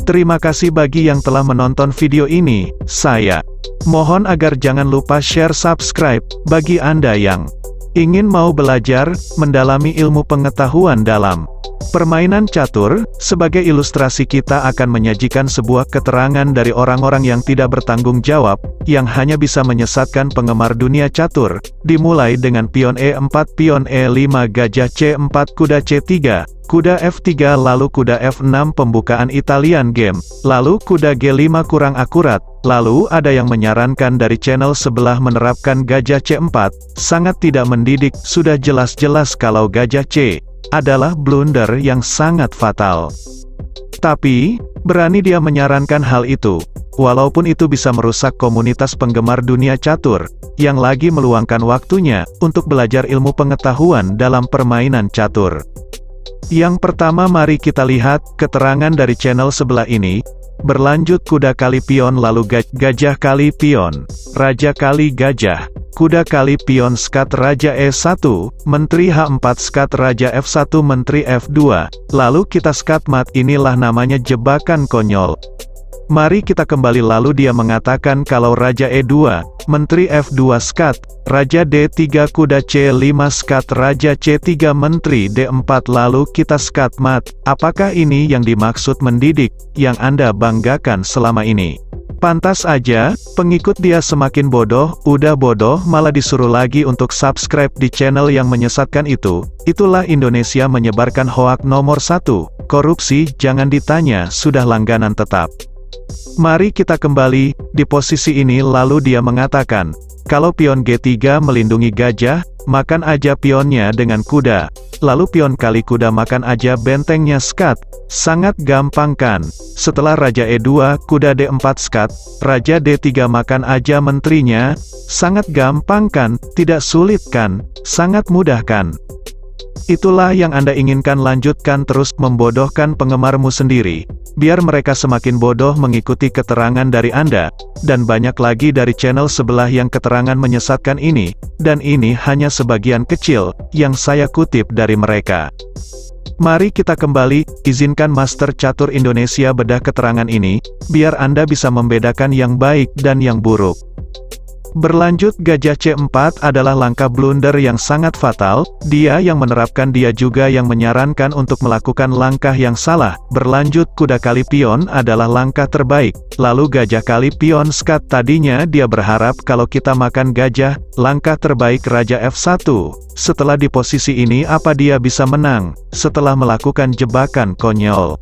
Terima kasih bagi yang telah menonton video ini. Saya mohon agar jangan lupa share subscribe, bagi Anda yang ingin mau belajar, mendalami ilmu pengetahuan dalam permainan catur. Sebagai ilustrasi kita akan menyajikan sebuah keterangan dari orang-orang yang tidak bertanggung jawab, yang hanya bisa menyesatkan penggemar dunia catur. Dimulai dengan pion E4, pion E5, gajah C4, kuda C3, kuda F3, lalu kuda F6 pembukaan Italian game, lalu kuda G5 kurang akurat, lalu ada yang menyarankan dari channel sebelah menerapkan gajah C4, sangat tidak mendidik. Sudah jelas-jelas kalau gajah C adalah blunder yang sangat fatal. Tapi, berani dia menyarankan hal itu, walaupun itu bisa merusak komunitas penggemar dunia catur, yang lagi meluangkan waktunya untuk belajar ilmu pengetahuan dalam permainan catur. Yang pertama, mari kita lihat keterangan dari channel sebelah ini. Berlanjut kuda kali pion, lalu gajah kali pion, raja kali gajah, kuda kali pion skat raja E1, menteri H4 skat raja F1 menteri F2, lalu kita skat mat. Inilah namanya jebakan konyol. Mari kita kembali, lalu dia mengatakan kalau raja E2, menteri F2 skat, raja D3 kuda C5 skat raja C3 menteri D4, lalu kita skat mat. Apakah ini yang dimaksud mendidik, yang Anda banggakan selama ini? Pantas aja, pengikut dia semakin bodoh, udah bodoh malah disuruh lagi untuk subscribe di channel yang menyesatkan itu. Itulah Indonesia menyebarkan hoak nomor 1, korupsi jangan ditanya, sudah langganan tetap. Mari kita kembali, di posisi ini lalu dia mengatakan, kalau pion G3 melindungi gajah, makan aja pionnya dengan kuda. Lalu pion kali kuda makan aja bentengnya skat. Sangat gampang kan? Setelah raja E2, kuda D4 skat, raja D3 makan aja menterinya. Sangat gampang kan? Tidak sulit kan? Sangat mudah kan? Itulah yang Anda inginkan. Lanjutkan terus membodohkan penggemarmu sendiri, biar mereka semakin bodoh mengikuti keterangan dari Anda, dan banyak lagi dari channel sebelah yang keterangan menyesatkan ini, dan ini hanya sebagian kecil, yang saya kutip dari mereka. Mari kita kembali, izinkan Master Catur Indonesia bedah keterangan ini, biar Anda bisa membedakan yang baik dan yang buruk. Berlanjut, gajah C4 adalah langkah blunder yang sangat fatal. Dia yang menerapkan, dia juga yang menyarankan untuk melakukan langkah yang salah. Berlanjut, kuda kali pion adalah langkah terbaik. Lalu gajah kali pion skat, tadinya dia berharap kalau kita makan gajah, langkah terbaik raja F1. Setelah di posisi ini apa dia bisa menang? Setelah melakukan jebakan konyol.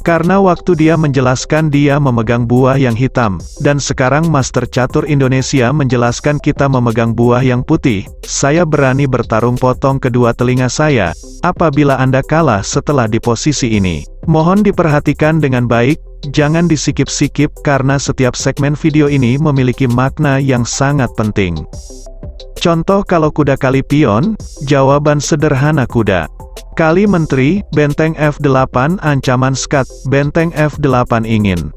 Karena waktu dia menjelaskan dia memegang buah yang hitam, dan sekarang Master Catur Indonesia menjelaskan kita memegang buah yang putih, saya berani bertarung potong kedua telinga saya, apabila Anda kalah setelah di posisi ini. Mohon diperhatikan dengan baik, jangan disikip-sikip karena setiap segmen video ini memiliki makna yang sangat penting. Contoh kalau kuda kali pion, jawaban sederhana kuda kali menteri, benteng F8 ancaman skat, benteng F8 ingin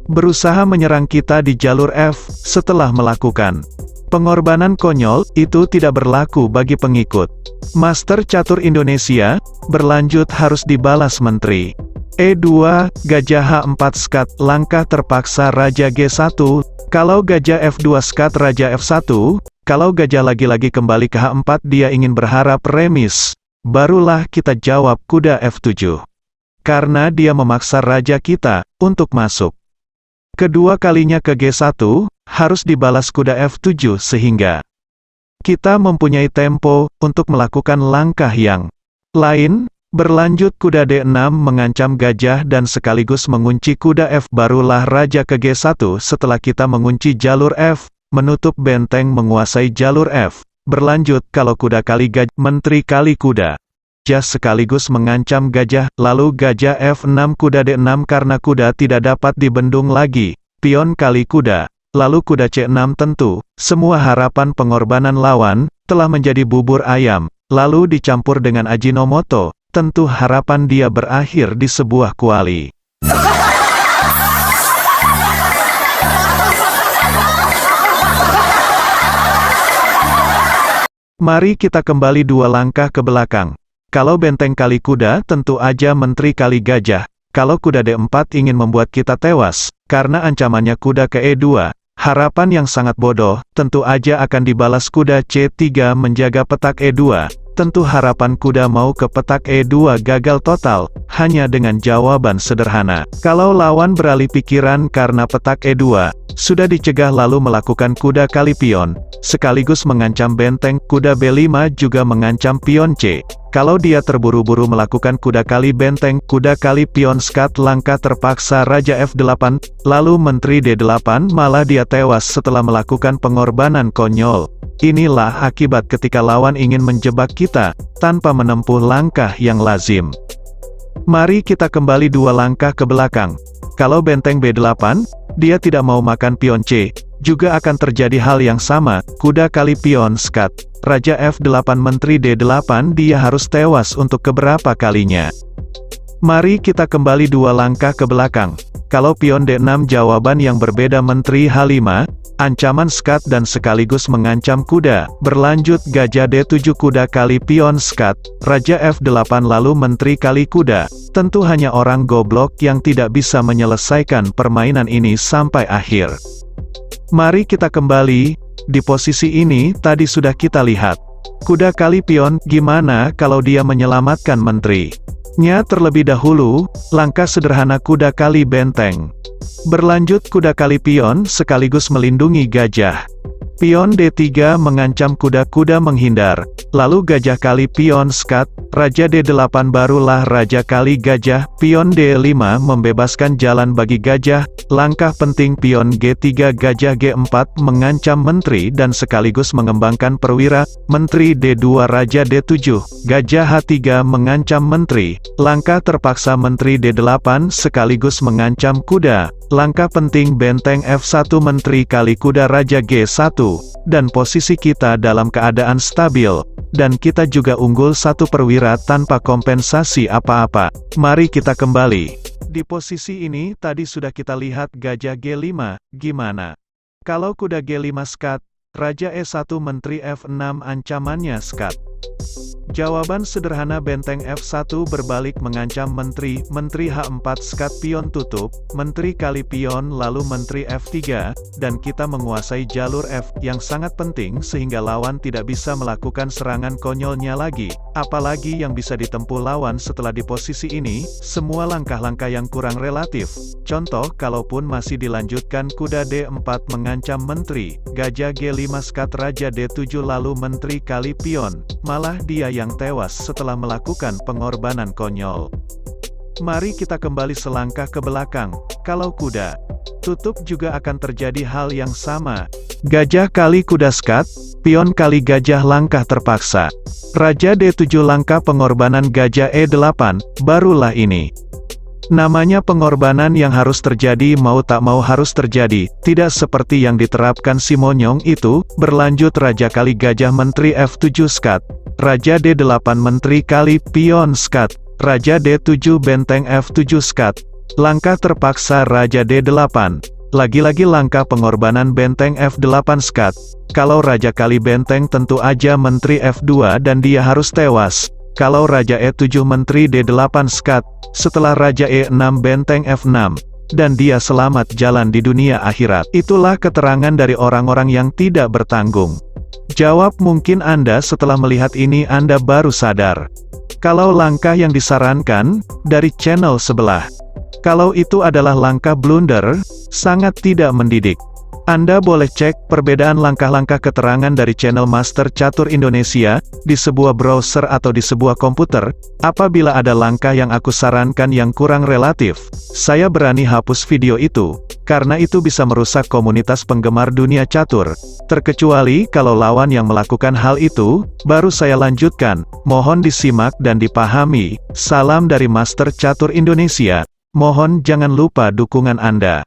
berusaha menyerang kita di jalur F, setelah melakukan pengorbanan konyol, itu tidak berlaku bagi pengikut Master Catur Indonesia. Berlanjut harus dibalas menteri E2, gajah H4 skat, langkah terpaksa raja G1, kalau gajah F2 skat raja F1, kalau gajah lagi-lagi kembali ke H4 dia ingin berharap remis. Barulah kita jawab kuda F7. Karena dia memaksa raja kita untuk masuk. Kedua kalinya ke G1, harus dibalas kuda F7 sehingga kita mempunyai tempo untuk melakukan langkah yang lain. Berlanjut kuda D6 mengancam gajah dan sekaligus mengunci kuda F. Barulah raja ke G1 setelah kita mengunci jalur F, menutup benteng menguasai jalur F. Berlanjut kalau kuda kali gajah, menteri kali kuda, gajah sekaligus mengancam gajah, lalu gajah F6 kuda D6 karena kuda tidak dapat dibendung lagi, pion kali kuda, lalu kuda C6 tentu, semua harapan pengorbanan lawan, telah menjadi bubur ayam, lalu dicampur dengan Ajinomoto, tentu harapan dia berakhir di sebuah kuali. Mari kita kembali 2 langkah ke belakang. Kalau benteng kali kuda tentu aja menteri kali gajah. kalau kuda D4 ingin membuat kita tewas, karena ancamannya kuda ke E2, harapan yang sangat bodoh, tentu aja akan dibalas kuda C3 menjaga petak E2. Tentu harapan kuda mau ke petak E2 gagal total, hanya dengan jawaban sederhana. Kalau lawan beralih pikiran karena petak E2, sudah dicegah lalu melakukan kuda kali pion, sekaligus mengancam benteng, kuda B5 juga mengancam pion C. Kalau dia terburu-buru melakukan kuda kali benteng, kuda kali pion skat, langkah terpaksa Raja F8, lalu Menteri D8, malah dia tewas setelah melakukan pengorbanan konyol. Inilah akibat ketika lawan ingin menjebak kita, tanpa menempuh langkah yang lazim. Mari kita kembali 2 langkah ke belakang. Kalau benteng B8, dia tidak mau makan pion C, juga akan terjadi hal yang sama, kuda kali pion skat. Raja F8 Menteri D8, dia harus tewas untuk keberapa kalinya. Mari kita kembali 2 langkah ke belakang. Kalau pion D6 jawaban yang berbeda, Menteri H5, ancaman skat dan sekaligus mengancam kuda. Berlanjut gajah D7 kuda kali pion skat, Raja F8 lalu Menteri kali kuda. Tentu hanya orang goblok yang tidak bisa menyelesaikan permainan ini sampai akhir. Mari kita kembali, di posisi ini tadi sudah kita lihat. Kuda kali pion, gimana kalau dia menyelamatkan menterinya terlebih dahulu, langkah sederhana kuda kali benteng. Berlanjut kuda kali pion sekaligus melindungi gajah. Pion D3 mengancam kuda-kuda menghindar. Lalu gajah kali pion skat, Raja D8 barulah raja kali gajah, pion D5 membebaskan jalan bagi gajah. Langkah penting pion G3 gajah G4 mengancam menteri dan sekaligus mengembangkan perwira. Menteri D2 Raja D7, gajah H3 mengancam menteri. Langkah terpaksa Menteri D8 sekaligus mengancam kuda. Langkah penting benteng F1 Menteri kali kuda Raja G1, dan posisi kita dalam keadaan stabil, dan kita juga unggul 1 perwira tanpa kompensasi apa-apa. Mari kita kembali. Di posisi ini tadi sudah kita lihat gajah G5, gimana? Kalau kuda G5 skat, Raja E1 Menteri F6 ancamannya skat. Jawaban sederhana benteng F1 berbalik mengancam menteri, Menteri H4 skat pion tutup, Menteri kali pion lalu Menteri F3, dan kita menguasai jalur F, yang sangat penting sehingga lawan tidak bisa melakukan serangan konyolnya lagi, apalagi yang bisa ditempuh lawan setelah di posisi ini, semua langkah-langkah yang kurang relatif. Contoh, kalaupun masih dilanjutkan kuda D4 mengancam menteri, gajah G5 skat Raja D7 lalu Menteri kali pion, malah dia yang tewas setelah melakukan pengorbanan konyol. Mari kita kembali selangkah ke belakang. Kalau kuda tutup juga akan terjadi hal yang sama. Gajah kali kuda skat, pion kali gajah langkah terpaksa. Raja D7 langkah pengorbanan gajah E8, barulah ini. Namanya pengorbanan yang harus terjadi mau tak mau harus terjadi, tidak seperti yang diterapkan Simonyong itu. Berlanjut Raja kali gajah Menteri F7 skat, Raja D8 Menteri kali pion skat, Raja D7 benteng F7 skat. Langkah terpaksa Raja D8. Lagi-lagi langkah pengorbanan benteng F8 skat. Kalau Raja kali benteng tentu aja Menteri F2 dan dia harus tewas. Kalau Raja E7 Menteri D8 skat, setelah Raja E6 benteng F6, dan dia selamat jalan di dunia akhirat. Itulah keterangan dari orang-orang yang tidak bertanggung jawab. Mungkin Anda setelah melihat ini Anda baru sadar. Kalau langkah yang disarankan dari channel sebelah, kalau itu adalah langkah blunder, sangat tidak mendidik. Anda boleh cek perbedaan langkah-langkah keterangan dari channel Master Catur Indonesia, di sebuah browser atau di sebuah komputer. Apabila ada langkah yang aku sarankan yang kurang relatif, saya berani hapus video itu, karena itu bisa merusak komunitas penggemar dunia catur. Terkecuali kalau lawan yang melakukan hal itu, baru saya lanjutkan. Mohon disimak dan dipahami. Salam dari Master Catur Indonesia. Mohon jangan lupa dukungan Anda.